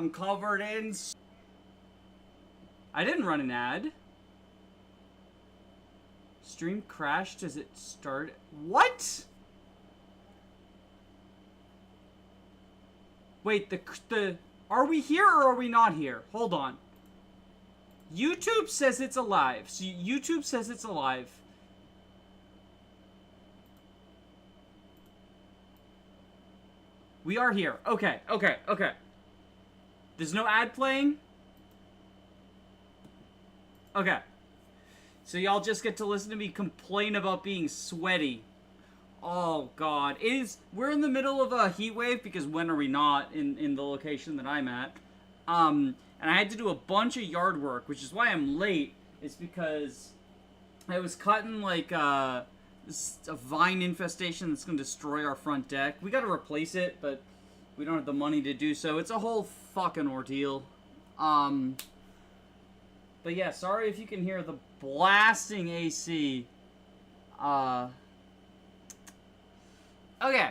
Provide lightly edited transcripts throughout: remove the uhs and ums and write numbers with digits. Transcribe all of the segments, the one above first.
I'm covered in... I didn't run an ad. Stream crashed as it started. What? Wait, the... Are we here or are we not here? Hold on. YouTube says it's alive. So YouTube says it's alive. We are here. Okay, okay, okay. There's no ad playing? Okay. So y'all just get to listen to me complain about being sweaty. Oh, God. We're in the middle of a heat wave, because when are we not in the location that I'm at? And I had to do a bunch of yard work, which is why I'm late. It's because I was cutting, like, a vine infestation that's going to destroy our front deck. We got to replace it, but we don't have the money to do so. It's a whole fucking ordeal. But yeah, sorry if you can hear the blasting AC. Okay.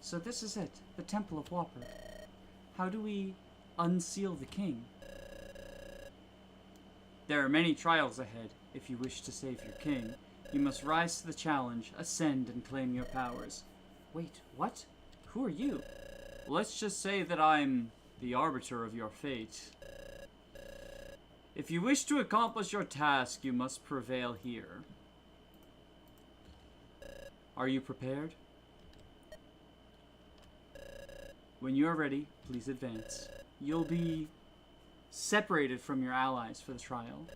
So this is it. The Temple of Whopper. How do we unseal the king? There are many trials ahead. If you wish to save your king, you must rise to the challenge, ascend, and claim your powers. Wait, what? Who are you? Let's just say that I'm the arbiter of your fate. If you wish to accomplish your task, you must prevail here. Are you prepared? When you are ready, please advance. You'll be separated from your allies for the trial.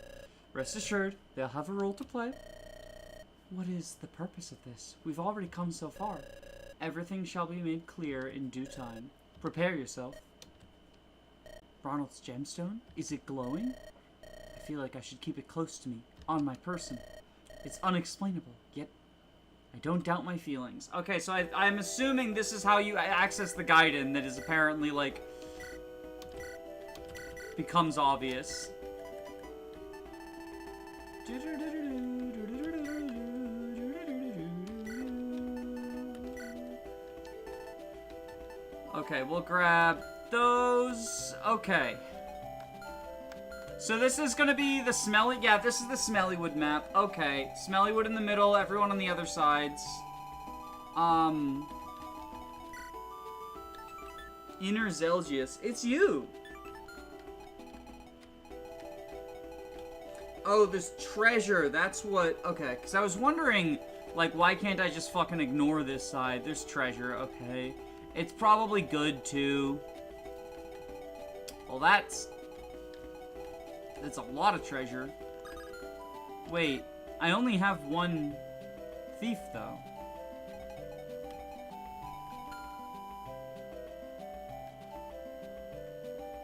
Rest assured, they'll have a role to play. What is the purpose of this? We've already come so far. Everything shall be made clear in due time. Prepare yourself. Ronald's gemstone? Is it glowing? I feel like I should keep it close to me, on my person. It's unexplainable, yet I don't doubt my feelings. Okay, so I'm assuming this is how you access the Gaiden that is apparently, like, becomes obvious. Okay, we'll grab those. Okay. So this is gonna be the smelly... Yeah, this is the Smellywood map. Okay. Smellywood in the middle, everyone on the other sides. Inner Zelgius. It's you! Oh, there's treasure. That's what... Okay, because I was wondering, like, why can't I just fucking ignore this side? There's treasure, okay. It's probably good, too. Well, that's a lot of treasure. Wait, I only have one thief, though.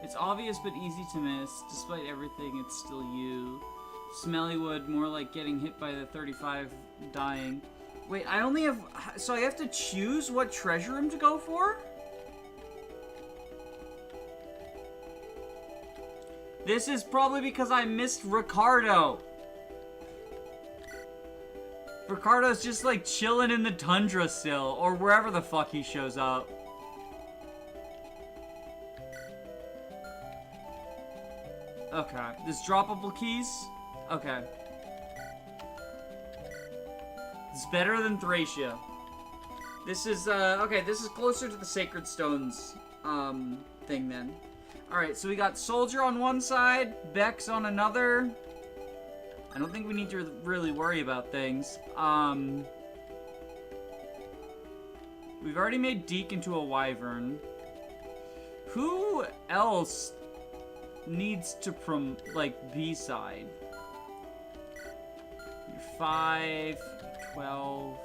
It's obvious but easy to miss. Despite everything, it's still you. Smellywood, more like getting hit by the 35 dying. Wait, I only have... So I have to choose what treasure room to go for? This is probably because I missed Ricardo. Ricardo's just like chilling in the tundra still, or wherever the fuck he shows up. Okay, there's droppable keys? Okay. It's better than Thracia. This is, okay, this is closer to the Sacred Stones, thing then. Alright, so we got Soldier on one side, Bex on another. I don't think we need to really worry about things. We've already made Deke into a Wyvern. Who else needs to B-side? You're 5, 12...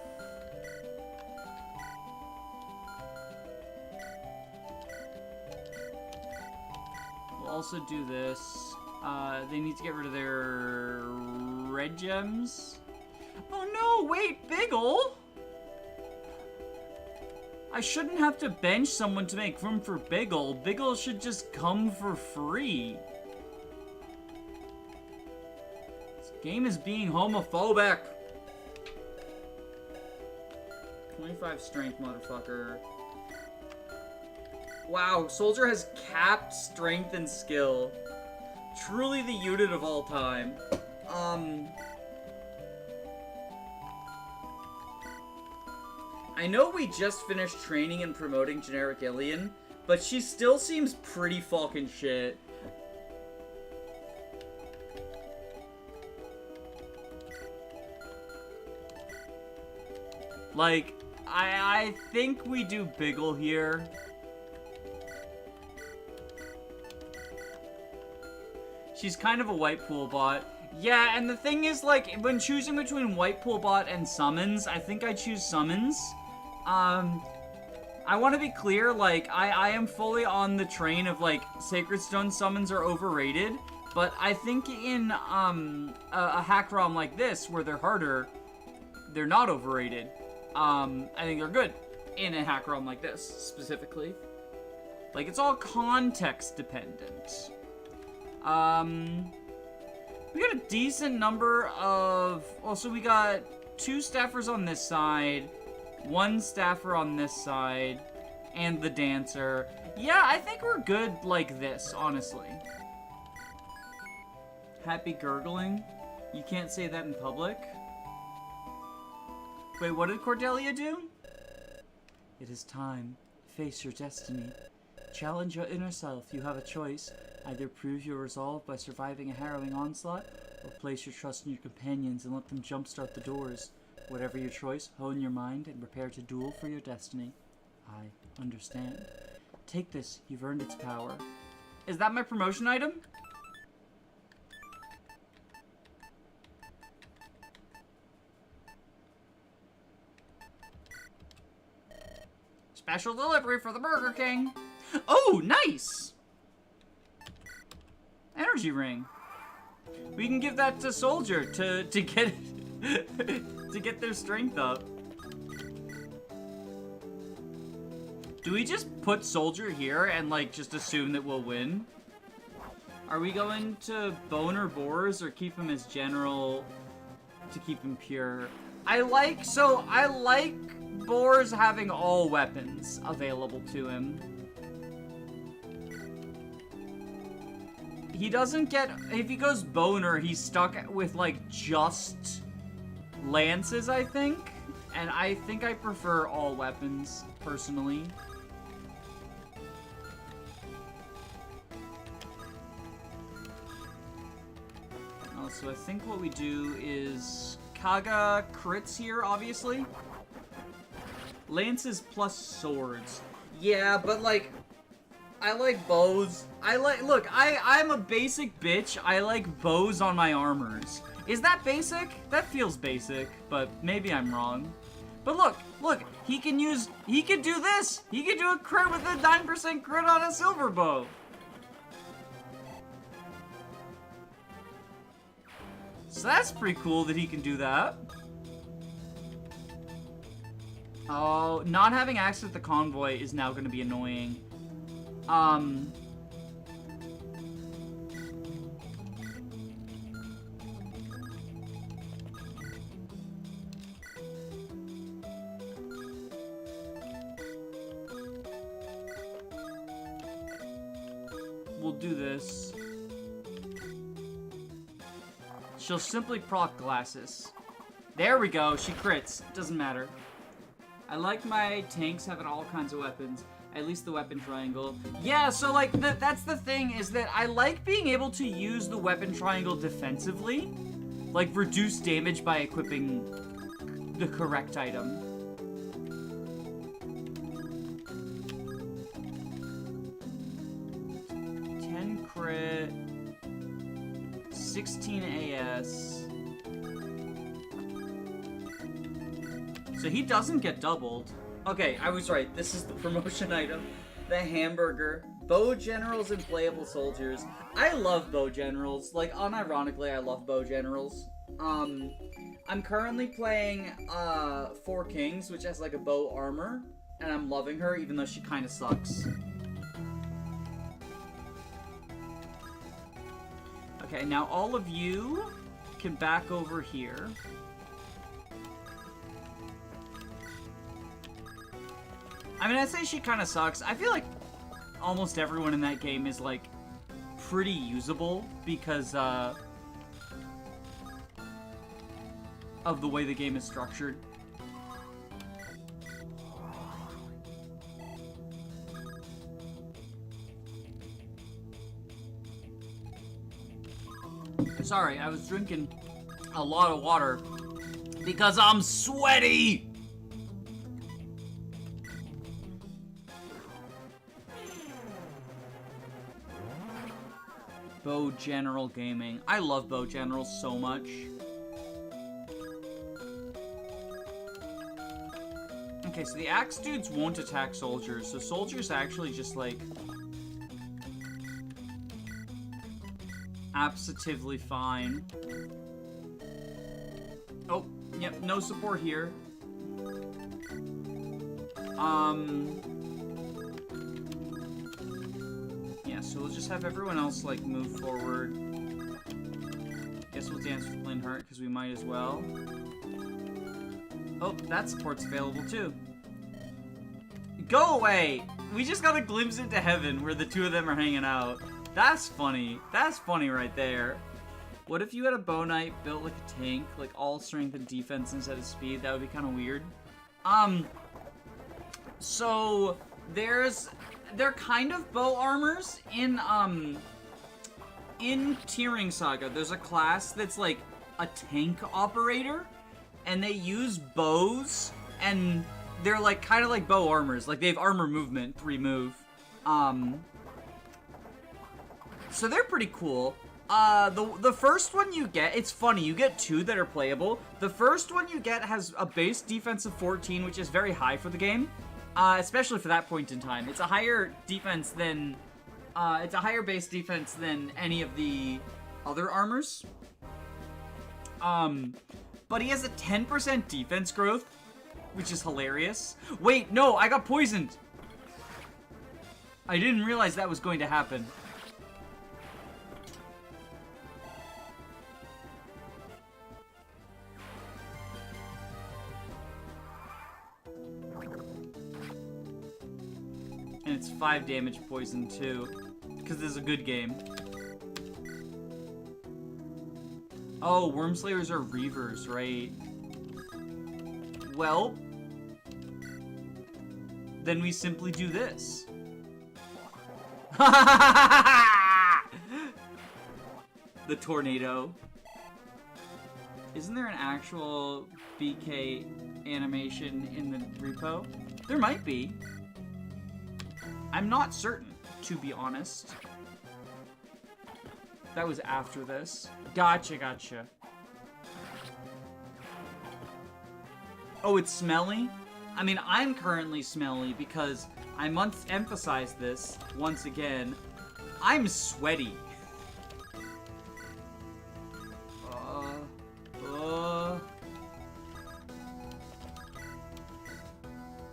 We'll also do this. They need to get rid of their red gems. Oh no, wait, Biggle! I shouldn't have to bench someone to make room for Biggle. Biggle should just come for free. This game is being homophobic. 25 strength, motherfucker. Wow, Soldier has capped strength and skill. Truly the unit of all time. I know we just finished training and promoting generic alien, but she still seems pretty fucking shit. Like, I think we do Biggle here. She's kind of a white pool bot. Yeah, and the thing is, like, when choosing between white pool bot and summons, I think I choose summons. I want to be clear, like, I am fully on the train of, like, Sacred Stone summons are overrated, but I think in, a hack ROM like this, where they're harder, they're not overrated. I think they're good in a hack ROM like this, specifically. Like, it's all context dependent. We got a decent number of... Well, so we got 2 staffers on this side, 1 staffer on this side, and the dancer. Yeah, I think we're good like this, honestly. Happy gurgling? You can't say that in public? Wait, what did Cordelia do? It is time. Face your destiny. Challenge your inner self. You have a choice. Either prove your resolve by surviving a harrowing onslaught, or place your trust in your companions and let them jumpstart the doors. Whatever your choice, hone your mind and prepare to duel for your destiny. I understand. Take this, you've earned its power. Is that my promotion item? Special delivery for the Burger King. Oh, nice! Energy ring. We can give that to Soldier to get to get their strength up. Do we just put Soldier here and like just assume that we'll win? Are we going to boner Boars or keep him as general to keep him pure? I like Boars having all weapons available to him. He doesn't get... If he goes boner, he's stuck with, like, just lances, I think. And I think I prefer all weapons, personally. Oh, so I think what we do is... Kaga crits here, obviously. Lances plus swords. Yeah, but, like... I like bows. Look, I'm a basic bitch. I like bows on my armors. Is that basic? That feels basic, but maybe I'm wrong. But look, he can do this. He can do a crit with a 9% crit on a silver bow. So that's pretty cool that he can do that. Oh, not having access to the convoy is now going to be annoying. We'll do this. She'll simply proc glasses. There we go, she crits. Doesn't matter. I like my tanks having all kinds of weapons. At least the weapon triangle. Yeah, so like, that's the thing, is that I like being able to use the weapon triangle defensively. Like, reduce damage by equipping the correct item. Crit, 16 AS. So he doesn't get doubled. Okay, I was right. This is the promotion item. The hamburger. Bow generals and playable soldiers. I love bow generals. Like, unironically, I love bow generals. I'm currently playing 4 Kings, which has like a bow armor. And I'm loving her, even though she kind of sucks. Okay, now all of you can back over here. I mean, I'd say she kind of sucks. I feel like almost everyone in that game is, like, pretty usable because, of the way the game is structured. Sorry, I was drinking a lot of water because I'm sweaty! Bow General Gaming. I love Bow General so much. Okay, so the axe dudes won't attack soldiers, so soldiers actually just, like, absolutely fine. Oh, yep, no support here. Yeah, so we'll just have everyone else, like, move forward. Guess we'll dance with Linhart, because we might as well. Oh, that support's available, too. Go away! We just got a glimpse into heaven where the two of them are hanging out. That's funny. That's funny right there. What if you had a bow knight built like a tank, like all strength and defense instead of speed? That would be kind of weird. So they're kind of bow armors in Tearing Saga. There's a class that's like a tank operator, and they use bows, and they're like kind of like bow armors. Like they have armor movement, 3 move. So they're pretty cool. The first one you get, it's funny, you get 2 that are playable. The first one you get has a base defense of 14, which is very high for the game. Especially for that point in time. It's a higher defense than, it's a higher base defense than any of the other armors. But he has a 10% defense growth, which is hilarious. Wait, no, I got poisoned. I didn't realize that was going to happen. And it's 5 damage poison too, because this is a good game. Oh, Wormslayers are Reavers, right? Well, then we simply do this. The tornado. Isn't there an actual BK animation in the repo? There might be. I'm not certain, to be honest. That was after this. Gotcha, gotcha. Oh, it's smelly? I mean, I'm currently smelly because I must emphasize this once again. I'm sweaty.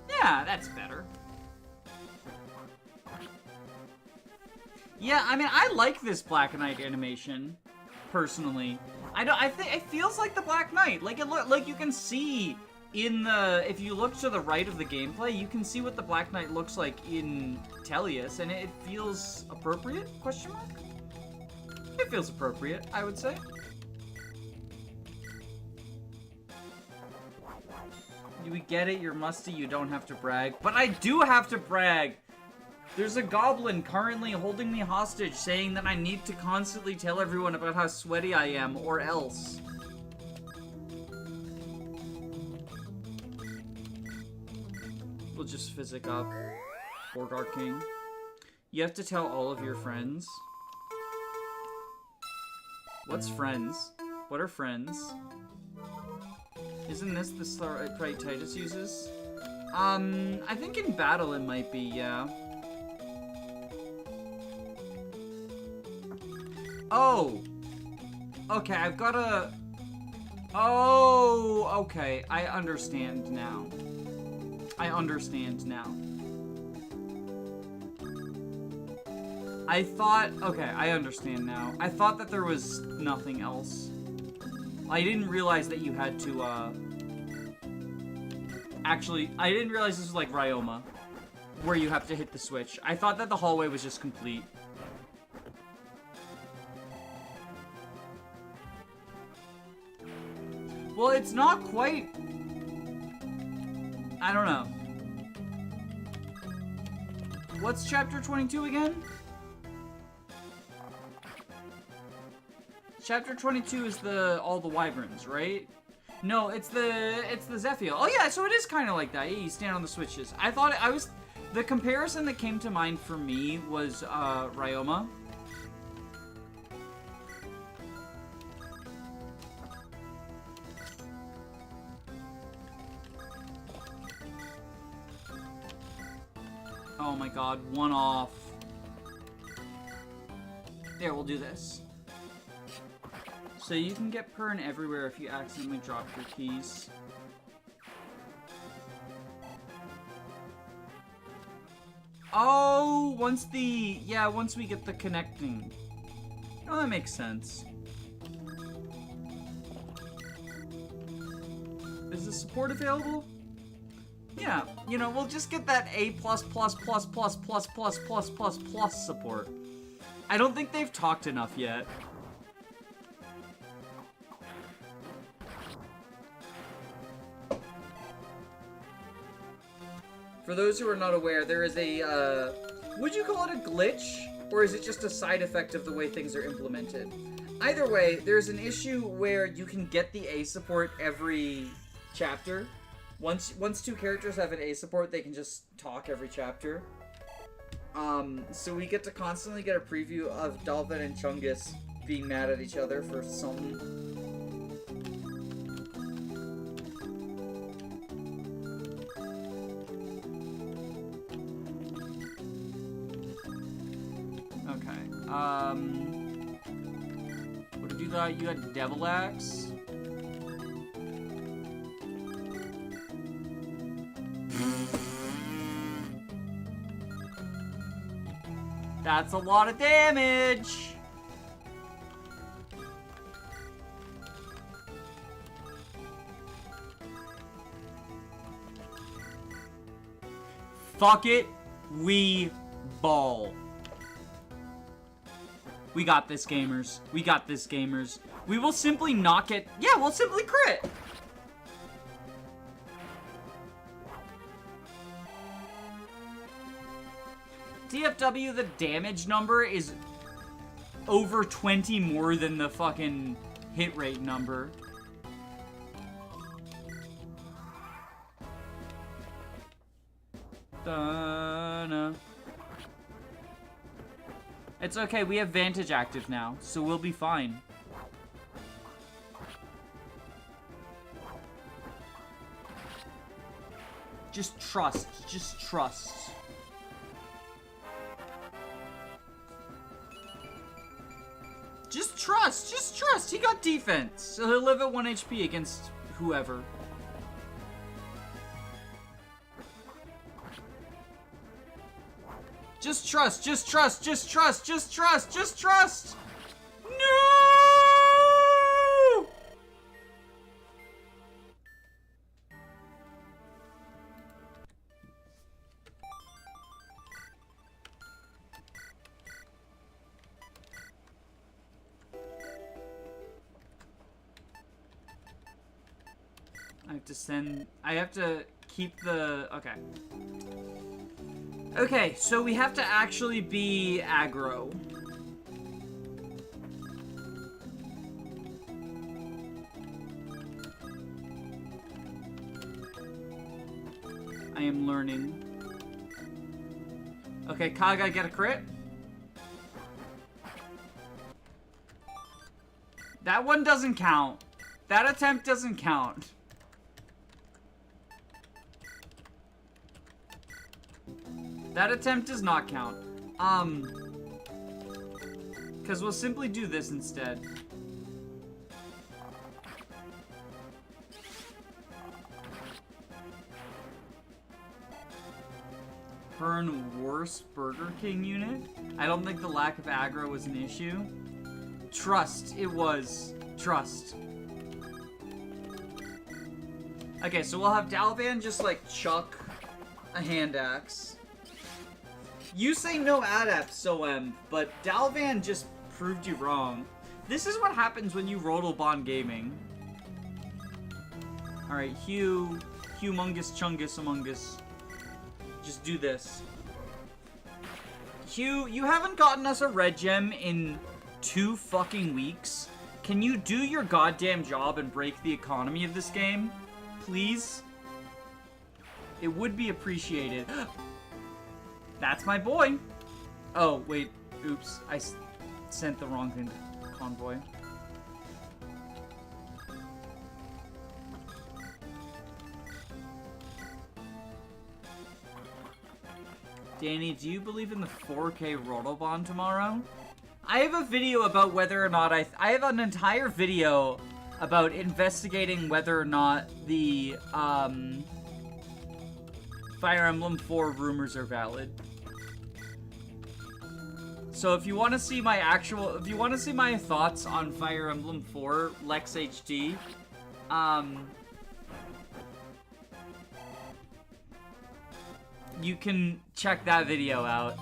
Yeah, that's better. Yeah, I mean, I like this Black Knight animation, personally. I think it feels like the Black Knight. Like like you can see in the, if you look to the right of the gameplay, you can see what the Black Knight looks like in Tellius, and it feels appropriate? Question mark? It feels appropriate, I would say. We get it, you're musty, you don't have to brag. But I do have to brag! There's a goblin currently holding me hostage, saying that I need to constantly tell everyone about how sweaty I am, or else. We'll just physic up. Borgar King. You have to tell all of your friends. What's friends? What are friends? Isn't this the sprite Titus uses? I think in battle it might be, yeah. Oh! Okay, I've got a... Oh, okay, I understand now. I understand now. I thought... Okay, I understand now. I thought that there was nothing else. I didn't realize that you had to, Actually, I didn't realize this was like Ryoma. where you have to hit the switch. I thought that the hallway was just complete. Well, it's not quite... I don't know. What's chapter 22 again? Chapter 22 is all the wyverns, right? No, it's the Zephyr. Oh yeah, so it is kind of like that. Yeah, you stand on the switches. I thought the comparison that came to mind for me was Ryoma. Oh my god, one off. There, we'll do this. So you can get Pern everywhere if you accidentally drop your keys. Oh, once we get the connecting. Oh, that makes sense. Is the support available? Yeah, you know, we'll just get that A+++++++++ support. I don't think they've talked enough yet. For those who are not aware, there is a, would you call it a glitch? Or is it just a side effect of the way things are implemented? Either way, there's an issue where you can get the A support every chapter. Once two characters have an A support, they can just talk every chapter. So we get to constantly get a preview of Dalvin and Chungus being mad at each other for something. What have you got? You got Devil Axe. That's a lot of damage. Fuck it. We ball. We got this, gamers. We got this, gamers. We will simply knock it. Yeah, we'll simply crit. DFW, the damage number is over 20 more than the fucking hit rate number. Dun-na. It's okay, we have Vantage active now, so we'll be fine. Just trust. Just trust. Just trust. Just trust. He got defense, so he'll live at 1 HP against whoever. Just trust, just trust, just trust, just trust, just trust! No! I have to keep the, okay. Okay, so we have to actually be aggro. I am learning. Okay, Kaga, get a crit. That one doesn't count. That attempt doesn't count. That attempt does not count. Because we'll simply do this instead. Burn worse Burger King unit? I don't think the lack of aggro was an issue. Trust, it was. Trust. Okay, so we'll have Dalvan just like chuck a hand axe. You say no adepts, so but Dalvan just proved you wrong. This is what happens when you Rodalbon Gaming. Alright, Humongous Chungus Among Us. Just do this. Hugh, you haven't gotten us a red gem in 2 fucking weeks. Can you do your goddamn job and break the economy of this game? Please? It would be appreciated. That's my boy. Oh, wait. Oops. I sent the wrong thing to Convoy. Danny, do you believe in the 4K Rodalbon tomorrow? I have a video about whether or not I have an entire video about investigating whether or not the Fire Emblem 4 rumors are valid. So if you want to see my thoughts on Fire Emblem 4 Lex HD, you can check that video out.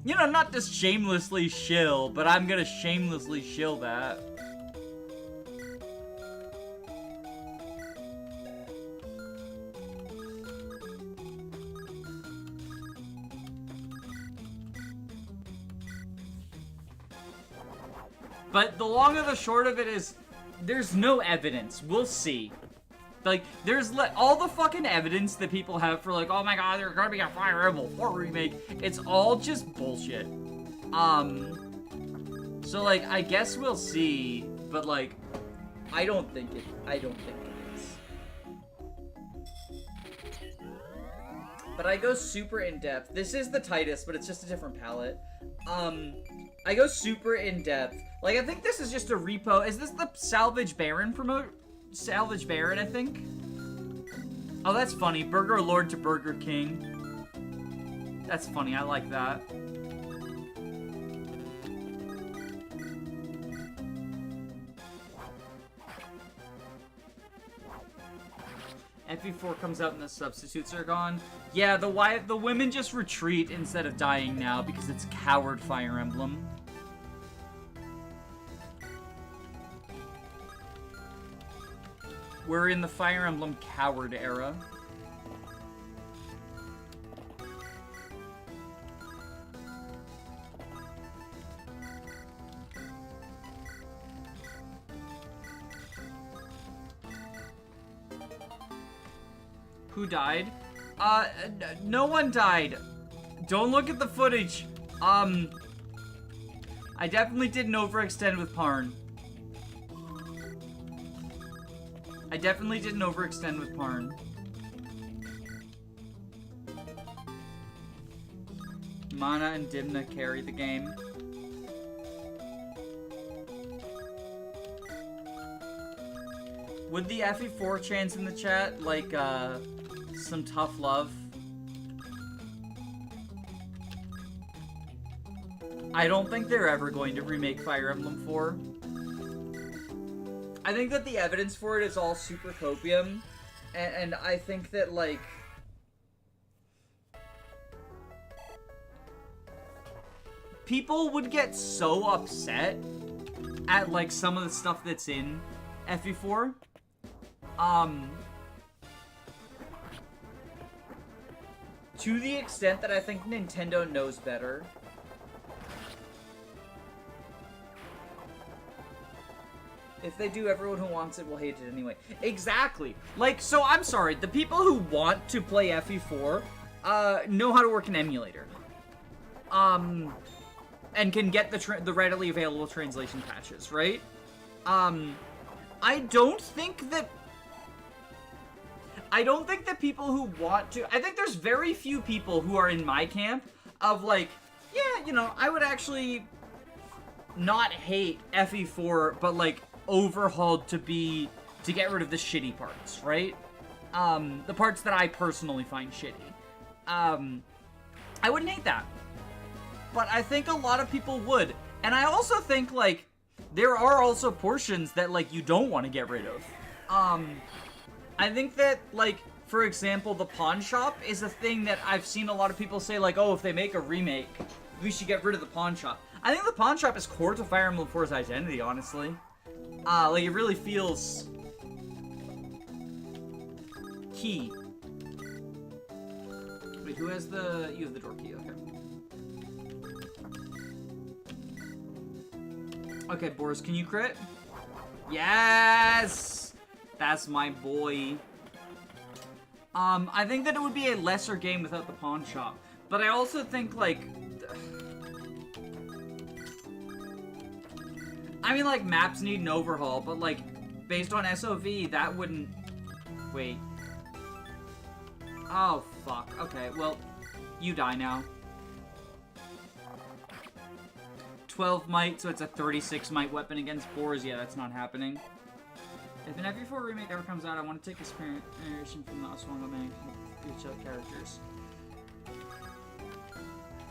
You know, not just shamelessly shill, but I'm gonna shamelessly shill that. But the long and the short of it is, there's no evidence. We'll see. Like, there's all the fucking evidence that people have for, like, oh my god, there's gonna be a Fire Emblem 4 remake. It's all just bullshit. So, like, I guess we'll see, but, like, I don't think it is. But I go super in-depth. This is the tightest, but it's just a different palette. I go super in-depth. Like, I think this is just a repo. Is this the Salvage Baron promote? Salvage Baron, I think? Oh, that's funny. Burger Lord to Burger King. That's funny. I like that. FE4 comes out and the substitutes are gone. Yeah, the women just retreat instead of dying now because it's coward Fire Emblem. We're in the Fire Emblem coward era. Who died? No one died. Don't look at the footage. I definitely didn't overextend with Parn. I definitely didn't overextend with Parn. Mana and Dimna carry the game. Would the FE4 chants in the chat like some tough love? I don't think they're ever going to remake Fire Emblem 4. I think that the evidence for it is all super copium, and I think that, like, people would get so upset at, like, some of the stuff that's in FE4. To the extent that I think Nintendo knows better. If they do, everyone who wants it will hate it anyway. Exactly. Like, so I'm sorry, the people who want to play FE4 know how to work an emulator. And can get the readily available translation patches, right? I don't think that people who want to... I think there's very few people who are in my camp of, like, yeah, you know, I would actually not hate FE4, but, like, overhauled to get rid of the shitty parts, right? The parts that I personally find shitty. I wouldn't hate that. But I think a lot of people would. And I also think, like, there are also portions that, like, you don't want to get rid of. I think that, like, for example, the pawn shop is a thing that I've seen a lot of people say, like, oh, if they make a remake, we should get rid of the pawn shop. I think the pawn shop is core to Fire Emblem 4's identity, honestly. Like, it really feels key. Wait, who has the... You have the door key, okay. Okay, Boris, can you crit? Yes! That's my boy. I think that it would be a lesser game without the pawn shop. But I also think, like... I mean, like, maps need an overhaul, but, like, based on SOV, that wouldn't... Wait. Oh, fuck. Okay, well, you die now. 12 might, so it's a 36 might weapon against boars. Yeah, that's not happening. If an FE4 remake ever comes out, I want to take inspiration from the Oswego Man each other characters.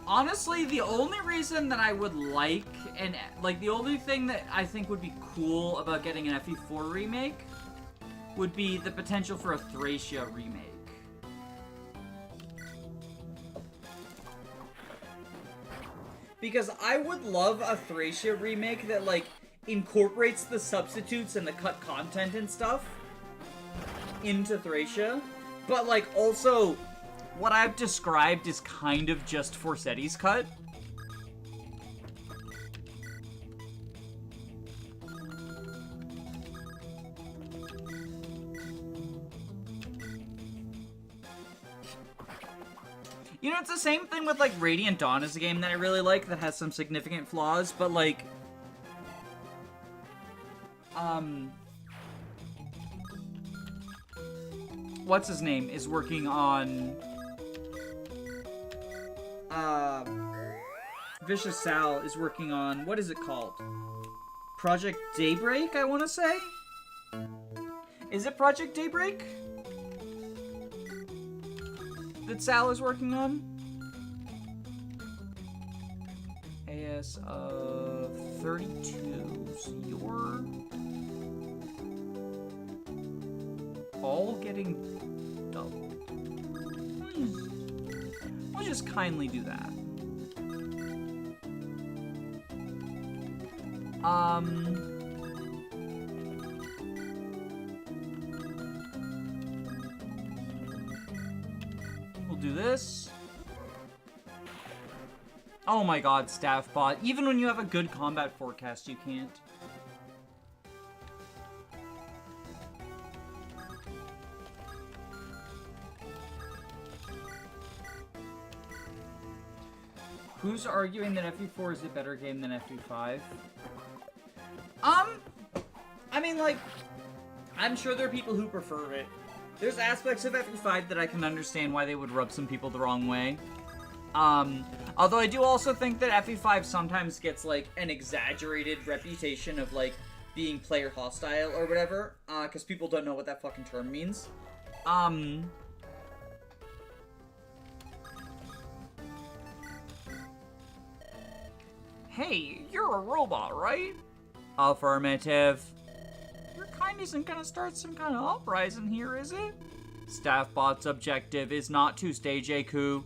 Honestly, the only reason that I would like, and like the only thing that I think would be cool about getting an FE4 remake would be the potential for a Thracia remake. Because I would love a Thracia remake that, like, incorporates the substitutes and the cut content and stuff into Thracia. But, like, also, what I've described is kind of just Forsetti's cut. You know, it's the same thing with, like, Radiant Dawn is a game that I really like that has some significant flaws, but, like... What's his name is working on... Vicious Sal is working on... What is it called? Project Daybreak, I want to say? Is it Project Daybreak? That Sal is working on? AS of 32. So you're all getting double. We'll just kindly do that. We'll do this. Oh my god, Staff Bot. Even when you have a good combat forecast, you can't. Who's arguing that FE4 is a better game than FE5? I mean, like, I'm sure there are people who prefer it. There's aspects of FE5 that I can understand why they would rub some people the wrong way. Although I do also think that FE5 sometimes gets, like, an exaggerated reputation of, like, being player hostile or whatever, because people don't know what that fucking term means. Hey, you're a robot, right? Affirmative. Your kind isn't gonna start some kind of uprising here, is it? Staffbot's objective is not to stage a coup.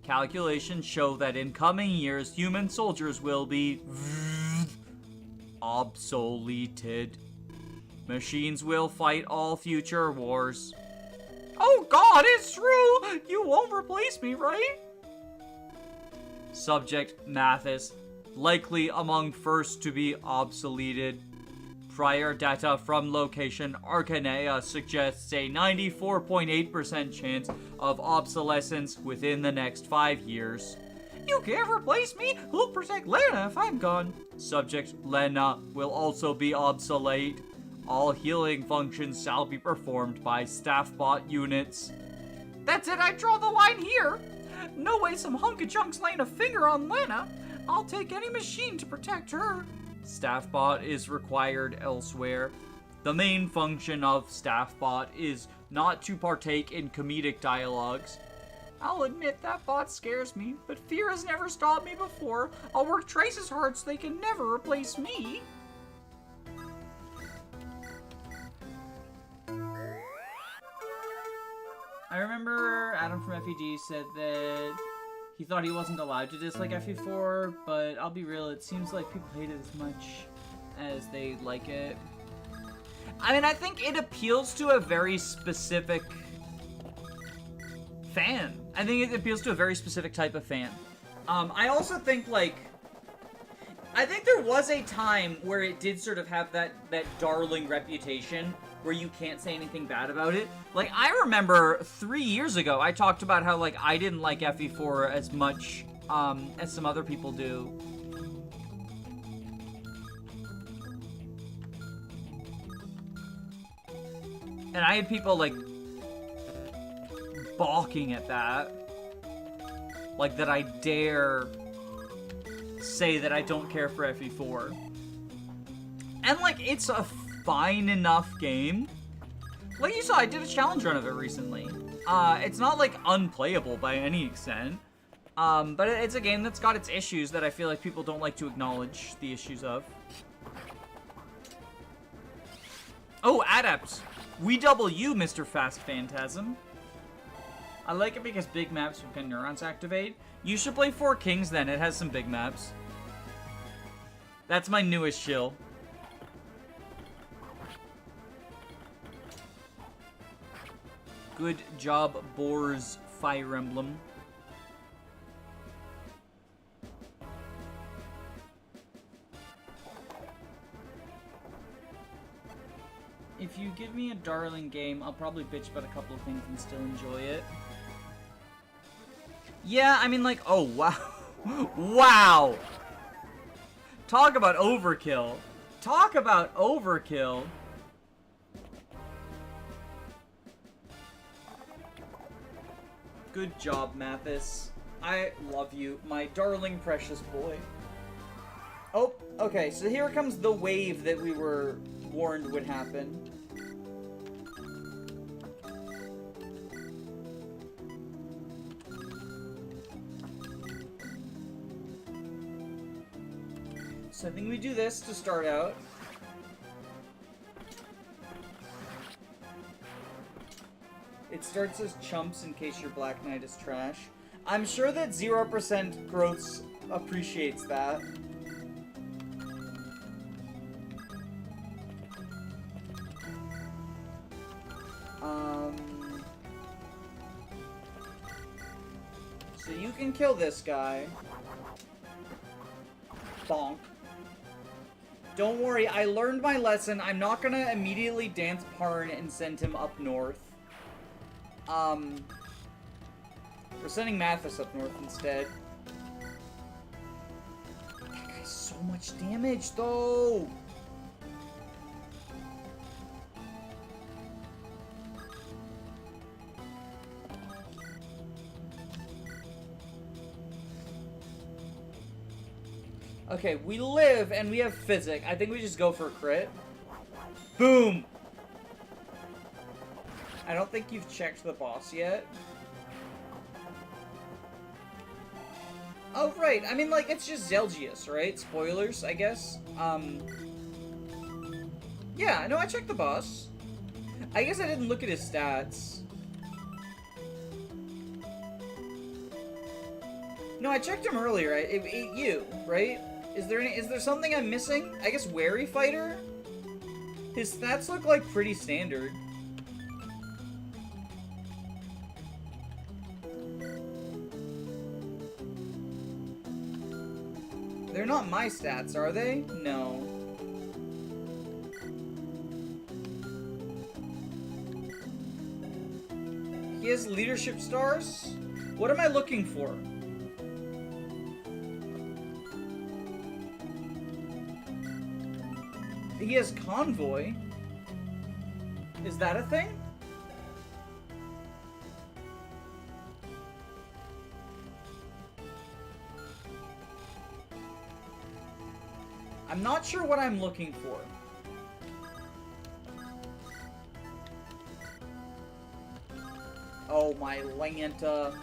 Calculations show that in coming years, human soldiers will be obsoleted. Machines will fight all future wars. Oh god, it's true! You won't replace me, right? Subject, Mathis. Likely among first to be obsoleted. Prior data from location Arcanea suggests a 94.8% chance of obsolescence within the next 5 years. You can't replace me! Who'll protect Lena if I'm gone? Subject, Lena will also be obsolete. All healing functions shall be performed by Staffbot units. That's it, I draw the line here! No way some hunk of junk's laying a finger on Lena. I'll take any machine to protect her. Staffbot is required elsewhere. The main function of Staffbot is not to partake in comedic dialogues. I'll admit that bot scares me, but fear has never stopped me before. I'll work twice as hard so they can never replace me. remember Adam from FEG said that he thought he wasn't allowed to dislike FE4, but I'll be real, it seems like people hate it as much as they like it. I mean, I think it appeals to a very specific fan. I think it appeals to a very specific type of fan. I also think, like, I think there was a time where it did sort of have that darling reputation where you can't say anything bad about it. Like, I remember 3 years ago, I talked about how, like, I didn't like FE4 as much as some other people do. And I had people, like, balking at that. Like, that I dare say that I don't care for FE4. And, like, it's a fine enough game. Like you saw, I did a challenge run of it recently. It's not, like, unplayable by any extent. But it's a game that's got its issues that I feel like people don't like to acknowledge the issues of. Oh, Adepts! We double you, Mr. Fast Phantasm. I like it because big maps when neurons activate. You should play Four Kings then, it has some big maps. That's my newest chill. Good job, Boar's Fire Emblem. If you give me a darling game, I'll probably bitch about a couple of things and still enjoy it. Yeah, I mean, like, oh, wow. Wow! Talk about overkill. Talk about overkill. Good job, Mathis. I love you, my darling precious boy. Oh, okay, so here comes the wave that we were warned would happen. So I think we do this to start out. It starts as chumps in case your Black Knight is trash. I'm sure that 0% growth appreciates that. So you can kill this guy. Bonk. Don't worry, I learned my lesson. I'm not gonna immediately dance Parn and send him up north. We're sending Mathis up north instead. That guy's so much damage, though! Okay, we live and we have Physic. I think we just go for a crit. Boom! I don't think you've checked the boss yet. Oh, right. I mean, like, it's just Zelgius, right? Spoilers, I guess. Yeah, no, I checked the boss. I guess I didn't look at his stats. No, I checked him earlier. It ate you, right? Is there something I'm missing? I guess Wary Fighter? His stats look like pretty standard. They're not my stats, are they? No. He has leadership stars? What am I looking for? He has Convoy. Is that a thing? I'm not sure what I'm looking for. Oh, my Lanta.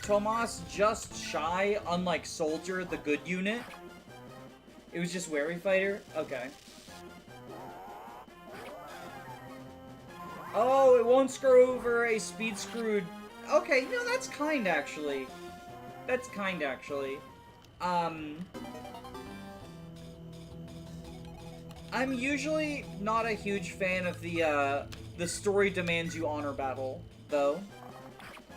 Tomas just shy, unlike Soldier, the good unit. It was just Wary Fighter? Okay. Oh, it won't screw over a speed screwed. Okay, no, that's kind actually. That's kind actually. I'm usually not a huge fan of the story demands you honor battle, though.